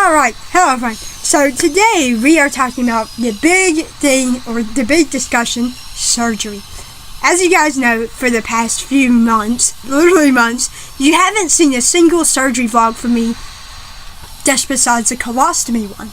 Alright, hello everyone. So today we are talking about the big thing, or the big discussion, surgery. As you guys know, for the past few months, literally months, you haven't seen a single surgery vlog from me just besides the colostomy one.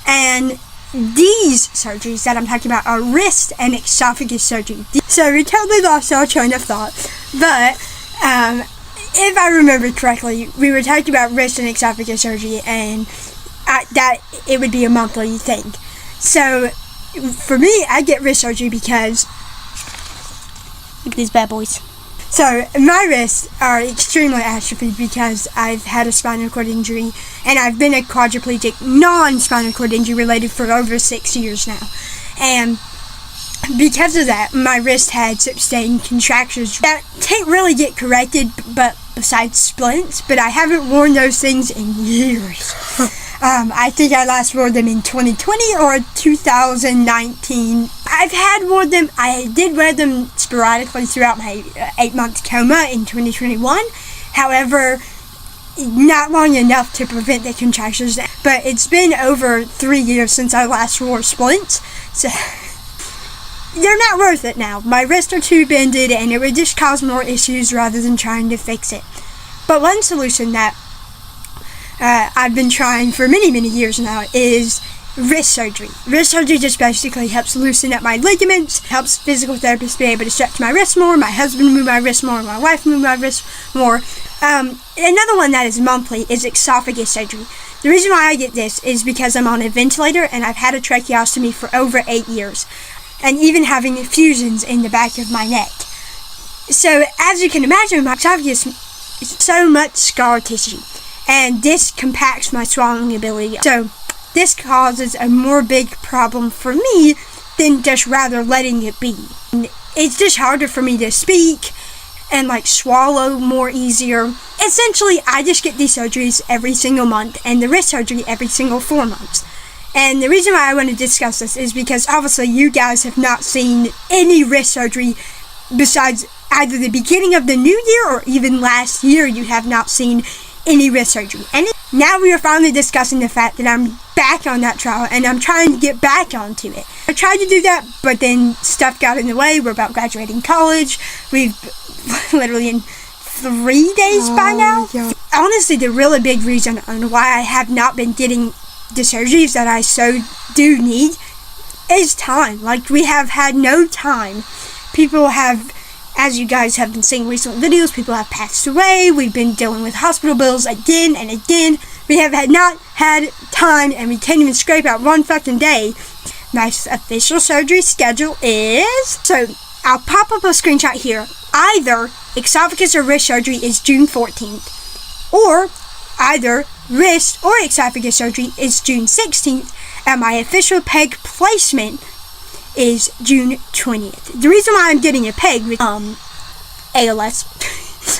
And these surgeries that I'm talking about are wrist and esophagus surgery. So we totally lost our train of thought, but if I remember correctly, we were talking about wrist and esophagus surgery, and that it would be a monthly thing. So for me, I get wrist surgery because look at these bad boys. So my wrists are extremely atrophied because I've had a spinal cord injury, and I've been a quadriplegic, non-spinal cord injury related for over 6 years now. And because of that, my wrist had sustained contractures that can't really get corrected, but besides splints. But I haven't worn those things in years. I think I last wore them in 2020 or 2019. I did wear them sporadically throughout my 8-month coma in 2021. However, not long enough to prevent the contractions. But it's been over 3 years since I last wore splints, so they're not worth it now. My wrists are too bended, and it would just cause more issues rather than trying to fix it. But one solution that I've been trying for many years now is wrist surgery. Wrist surgery just basically helps loosen up my ligaments, helps physical therapists be able to stretch my wrist more, my husband move my wrist more, my wife move my wrist more. Another one that is monthly is esophagus surgery. The reason why I get this is because I'm on a ventilator, and I've had a tracheostomy for over 8 years, and even having effusions in the back of my neck. So as you can imagine, my esophagus is so much scar tissue, and this compacts my swallowing ability. So this causes a more big problem for me than just rather letting it be. It's just harder for me to speak and swallow more easier. Essentially, I just get these surgeries every single month, and the wrist surgery every single 4 months. And the reason why I want to discuss this is because obviously you guys have not seen any wrist surgery besides either the beginning of the new year or even last year. You have not seen any wrist surgery. And now we are finally discussing the fact that I'm back on that trial, and I'm trying to get back onto it. I tried to do that, but then stuff got in the way. We're about graduating college. We've literally in 3 days by now. Yeah. Honestly, the really big reason on why I have not been getting the surgeries that I so do need is time. We have had no time. People have, as you guys have been seeing recent videos, people have passed away. We've been dealing with hospital bills again and again. We have not had time, and we can't even scrape out one fucking day. My official surgery schedule is, so I'll pop up a screenshot here. Either esophagus or wrist surgery is June 14th, or either wrist or esophagus surgery is June 16th, and my official PEG placement is June 20th. The reason why I'm getting a PEG with ALS.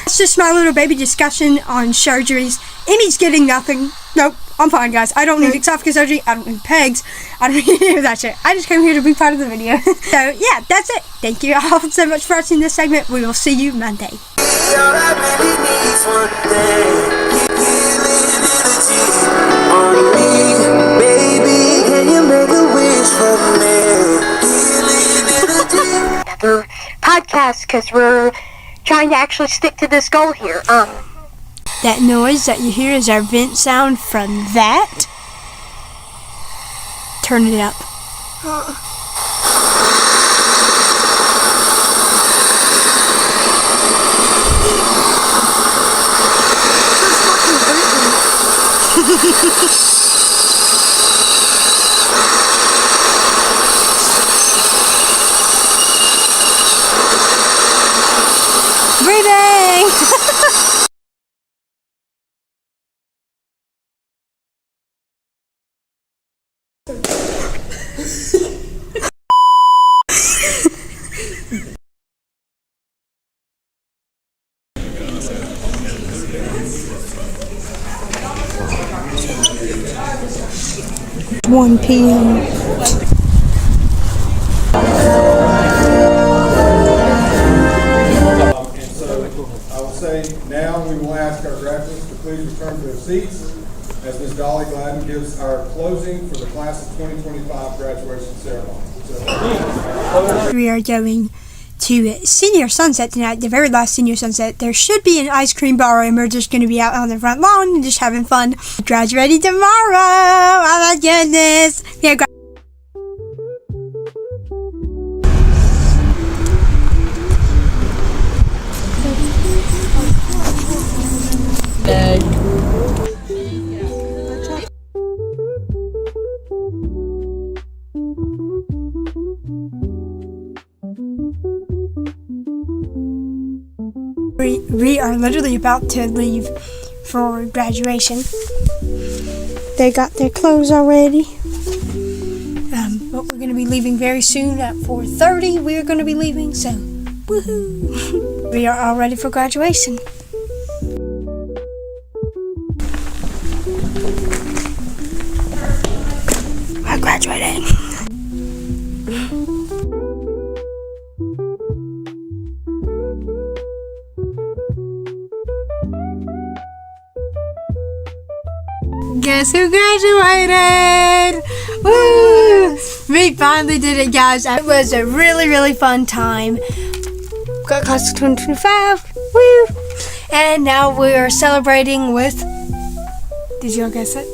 It's just my little baby discussion on surgeries. Emmy's getting nothing. Nope, I'm fine, guys. I don't need esophagus surgery. I don't need PEGs. I don't need any of that shit. I just came here to be part of the video. So yeah, that's it. Thank you all so much for watching this segment. We will see you Monday. Podcast, because we're trying to actually stick to this goal here. That noise that you hear is our vent sound from that. Turn it up. Breathing! It's 1 p.m. Now we will ask our graduates to please return to their seats as Ms. Dolly Gladden gives our closing for the class of 2025 graduation ceremony. We are going to Senior Sunset tonight, the very last Senior Sunset. There should be an ice cream bar, and we're just going to be out on the front lawn and just having fun. Graduating tomorrow! Oh my goodness! Yeah, we are literally about to leave for graduation. They got their clothes already. But we're going to be leaving very soon at 4:30. We're going to be leaving, so woohoo! We are all ready for graduation. We're graduating. Guess who graduated? Woo! We finally did it, guys. It was a really, really fun time. Got class of 2025. Woo! And now we are celebrating with, did you all guess it?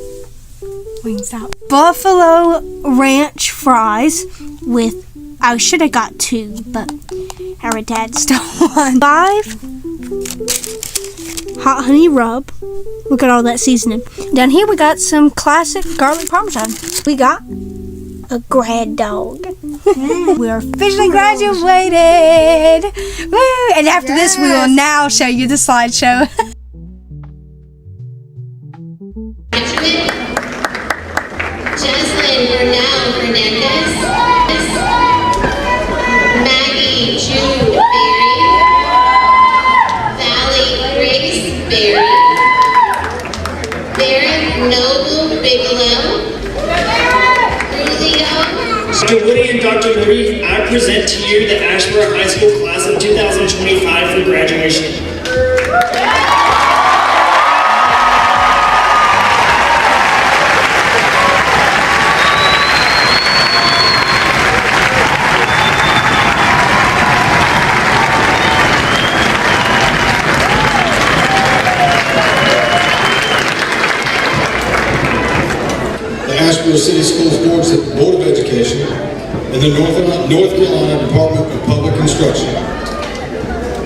Wingstop. Buffalo Ranch fries with, I should have got 2, but our dad stole one. 5 hot honey rub. Look at all that seasoning. Down here we got some classic garlic parmesan. We got a grad dog. We are officially graduated. Woo! And after this we will now show you the slideshow. Jocelyn Bernal Fernandez, Maggie June Berry, Valley Grace Berry, Derek Noble Bigelow, Julio. Dr. Woody and Dr. Woody, I present to you the Asheboro High School class of 2025 for graduation. Asheboro City Schools Board of Education and the North Carolina Department of Public Instruction.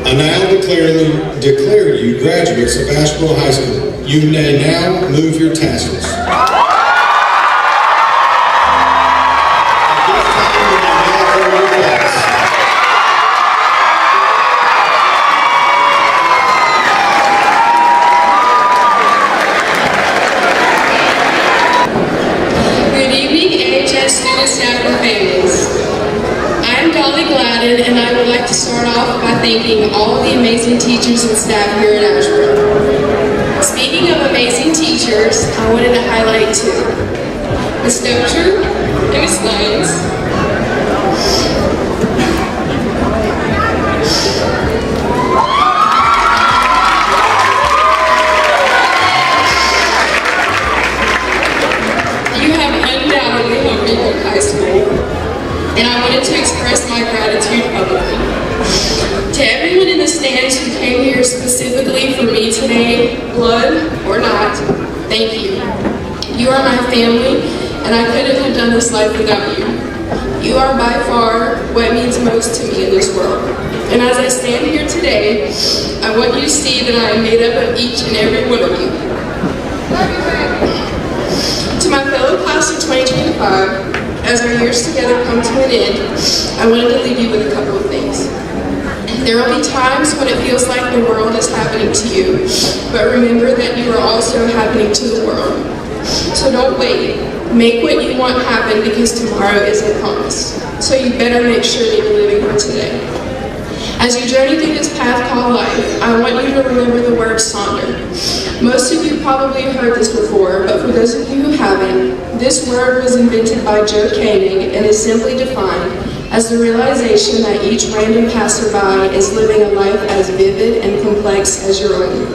I now declare you graduates of Asheboro High School. You may now move your tassels. At this time, we may now call your class. Students, staff, and families. I am Dolly Gladden, and I would like to start off by thanking all of the amazing teachers and staff here at Asheboro. Speaking of amazing teachers, I wanted to highlight 2. Ms. Dozier and Ms. Lyons. And I wanted to express my gratitude publicly. To everyone in the stands who came here specifically for me today, blood or not, thank you. You are my family, and I couldn't have done this life without you. You are by far what means most to me in this world. And as I stand here today, I want you to see that I am made up of each and every one of you. To my fellow class of 2025, as our years together come to an end, I wanted to leave you with a couple of things. There will be times when it feels like the world is happening to you, but remember that you are also happening to the world. So don't wait. Make what you want happen, because tomorrow isn't promised. So you better make sure that you're living for today. As you journey through this path called life, I want you to remember the word Sonder. Most of you probably have heard this before, but for those of you who haven't, this word was invented by Joe Koenig and is simply defined as the realization that each random passerby is living a life as vivid and complex as your own.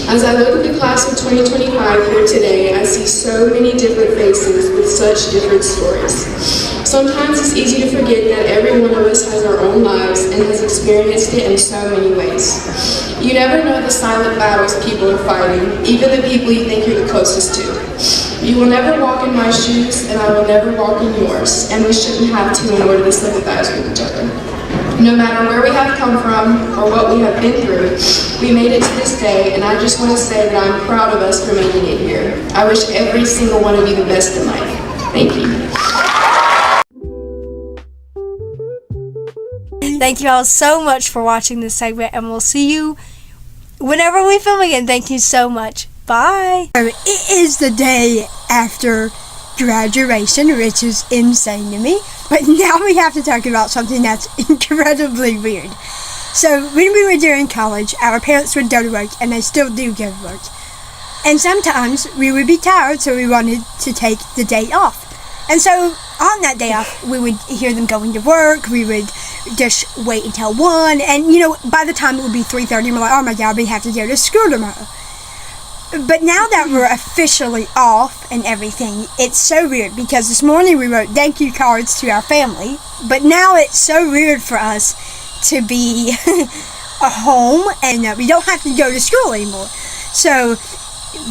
As I look at the class of 2025 here today, I see so many different faces with such different stories. Sometimes it's easy to forget that every one of us has our own lives and has experienced it in so many ways. You never know the silent battles people are fighting, even the people you think you're the closest to. You will never walk in my shoes, and I will never walk in yours, and we shouldn't have to in order to sympathize with each other. No matter where we have come from or what we have been through, we made it to this day, and I just want to say that I'm proud of us for making it here. I wish every single one of you the best in life. Thank you. Thank you all so much for watching this segment, and we'll see you whenever we film again. Thank you so much. Bye. It is the day after graduation, which is insane to me. But now we have to talk about something that's incredibly weird. So when we were during college, our parents would go to work, and they still do go to work. And sometimes we would be tired, so we wanted to take the day off. And so on that day off, we would hear them going to work. We would just wait until 1. And, you know, by the time it would be 3:30, we're like, oh my God, we have to go to school tomorrow. But now that we're officially off and everything, it's so weird because this morning we wrote thank you cards to our family. But now it's so weird for us to be home and we don't have to go to school anymore. So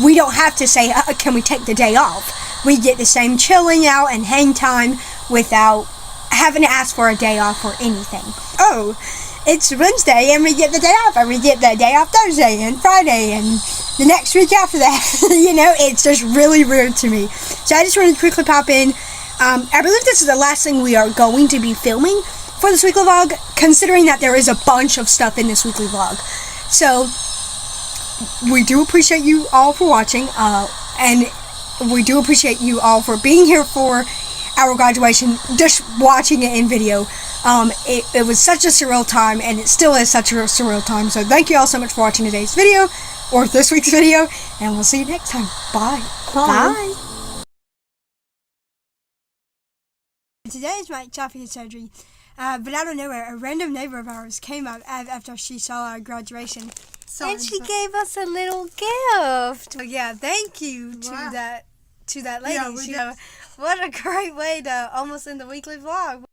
we don't have to say, can we take the day off? We get the same chilling out and hang time without having to ask for a day off or anything. Oh, it's Wednesday and we get the day off, and we get the day off Thursday and Friday and the next week after that. You know, it's just really weird to me. So I just wanted to quickly pop in. I believe this is the last thing we are going to be filming for this weekly vlog, considering that there is a bunch of stuff in this weekly vlog. So we do appreciate you all for watching, and we do appreciate you all for being here for our graduation, just watching it in video. It was such a surreal time, and it still is such a surreal time. So thank you all so much for watching today's video, or this week's video, and we'll see you next time. Bye. Bye. Today is my esophagus surgery, but out of nowhere, a random neighbor of ours came up after she saw our graduation, and she gave us a little gift. Oh, yeah, thank you to that lady. Yeah, what a great way to almost end the weekly vlog.